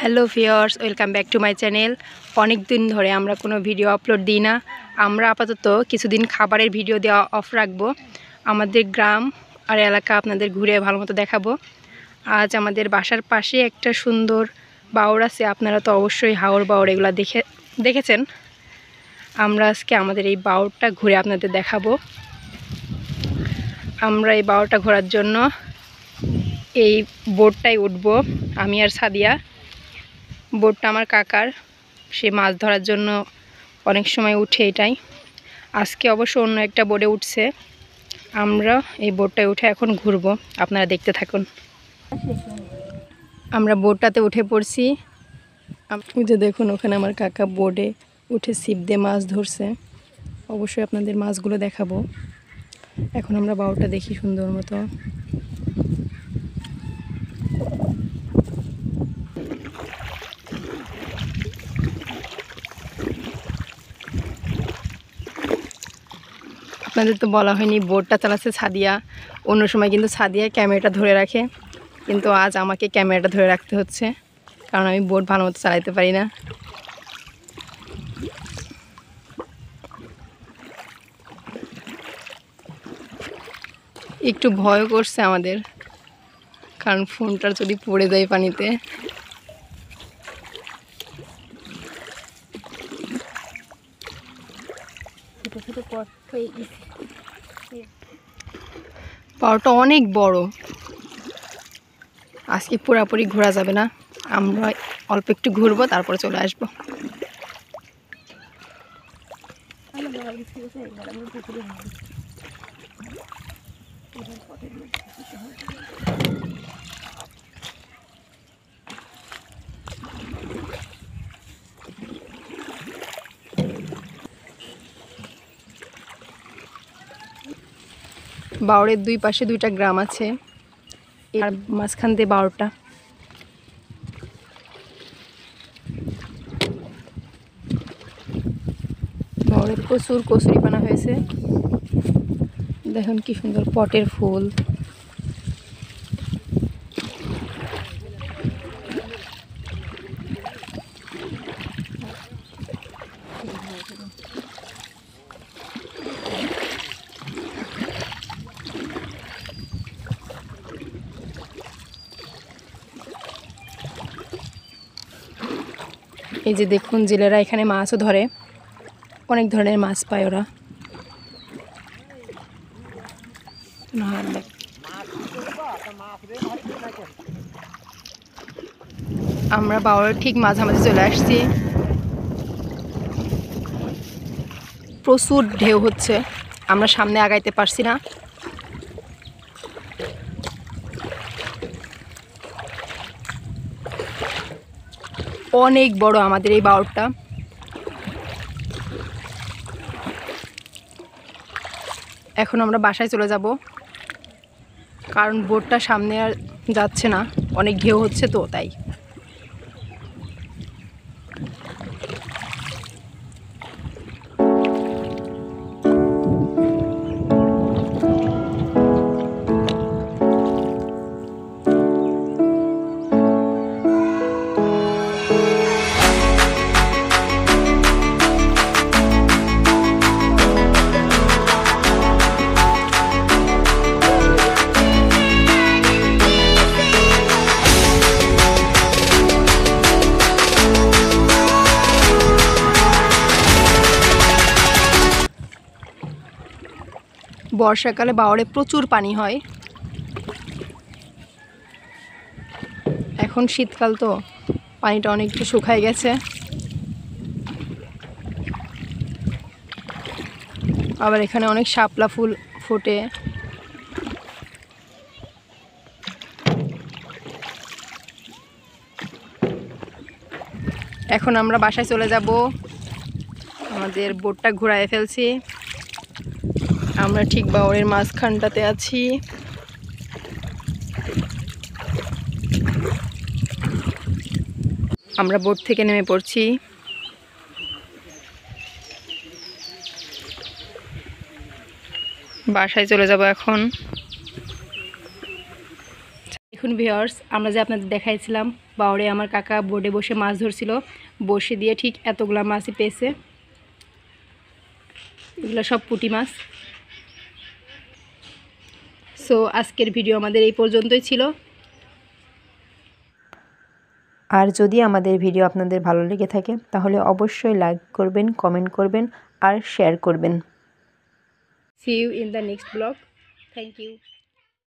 Hello viewers, welcome back to my channel. অনেক দিন ধরে আমরা কোনো ভিডিও আপলোড দিই না। আমরা আপাতত কিছুদিন খাবারের ভিডিও দেওয়া অফ রাখবো। আমাদের গ্রাম আর এলাকা আপনাদের ঘুরে ভালো মতো দেখাবো। আজ আমাদের বাসার পাশে একটা সুন্দর বাওড় আছে। আপনারা তো অবশ্যই হাওর বাওড় এগুলো দেখেছেন। আমরা আজকে আমাদের এই বাওড়টা ঘুরে আপনাদের দেখাবো। আমরা এই বাওড়টা ঘোরার জন্য এই বোটটাই উঠবো, আমি আর সাদিয়া। বোটটা আমার কাকার, সে মাছ ধরার জন্য অনেক সময় উঠে এটাই। আজকে অবশ্য অন্য একটা বোটে উঠছে। আমরা এই বোটটায় উঠে এখন ঘুরবো, আপনারা দেখতে থাকুন। আমরা বোটটাতে উঠে পড়ছি। আপনি যে দেখুন, ওখানে আমার কাকা বোটে উঠে ছিপ দিয়ে মাছ ধরছে। অবশ্যই আপনাদের মাছগুলো দেখাবো। এখন আমরা বাওড়টা দেখি সুন্দর মতো। আপনাদের তো বলা হয়নি, বোটটা চালাচ্ছে সাদিয়া। অন্য সময় কিন্তু সাদিয়া ক্যামেরাটা ধরে রাখে, কিন্তু আজ আমাকে ক্যামেরাটা ধরে রাখতে হচ্ছে, কারণ আমি বোট ভালো মতো চালাতে পারি না। একটু ভয় করছে আমাদের, কারণ ফোনটা যদি পড়ে যায় পানিতে। পাওয়াটা অনেক বড়, আজকে পুরাপুরি ঘোরা যাবে না। আমরা অল্প একটু ঘুরবো, তারপরে চলে আসবো। বাওড়ের দুই পাশে দুইটা গ্রাম আছে, আর মাঝখান দিয়ে বাওড়টা। বাওড়ে প্রচুর কচুরিপানা হয়েছে। দেখুন কি সুন্দর পটের ফুল। এই যে দেখুন, জেলেরা এখানে মাছও ধরে, অনেক ধরনের মাছ পায় ওরা। আমরা বাওড়ের ঠিক মাঝামাঝি চলে আসছি। প্রচুর ঢেউ হচ্ছে, আমরা সামনে আগাইতে পারছি না। অনেক বড় আমাদের এই বাওড়টা। এখন আমরা বাসায় চলে যাব, কারণ বোটটা সামনে আর যাচ্ছে না, অনেক ঢেউ হচ্ছে তো তাই। বর্ষাকালে বাওড়ে প্রচুর পানি হয়। এখন শীতকাল তো পানিটা অনেকটা শুকায় গেছে। আবার এখানে অনেক শাপলা ফুল ফোটে। এখন আমরা বাসায় চলে যাব, আমাদের বোটটা ঘুরায় ফেলছি। আমরা ঠিক বাওড়ের মাঝখানটাতে আছি। আমরা বোট থেকে নেমে পড়ছি। বাসায় চলে যাব এখন। এখন ভিউয়ার্স, আমরা যে আপনাদের দেখাইছিলাম বাওরে আমার কাকা বোর্ডে বসে মাছ ধরছিল, বসে দিয়ে ঠিক এতগুলা মাছই পেয়েছে। এগুলো সব পুঁটি মাছ। সো আজকের ভিডিও আমাদের এই পর্যন্তই ছিল। আর যদি আমাদের ভিডিও আপনাদের ভালো লেগে থাকে তাহলে অবশ্যই লাইক করবেন, কমেন্ট করবেন আর শেয়ার করবেন। See you in the next vlog. Thank you.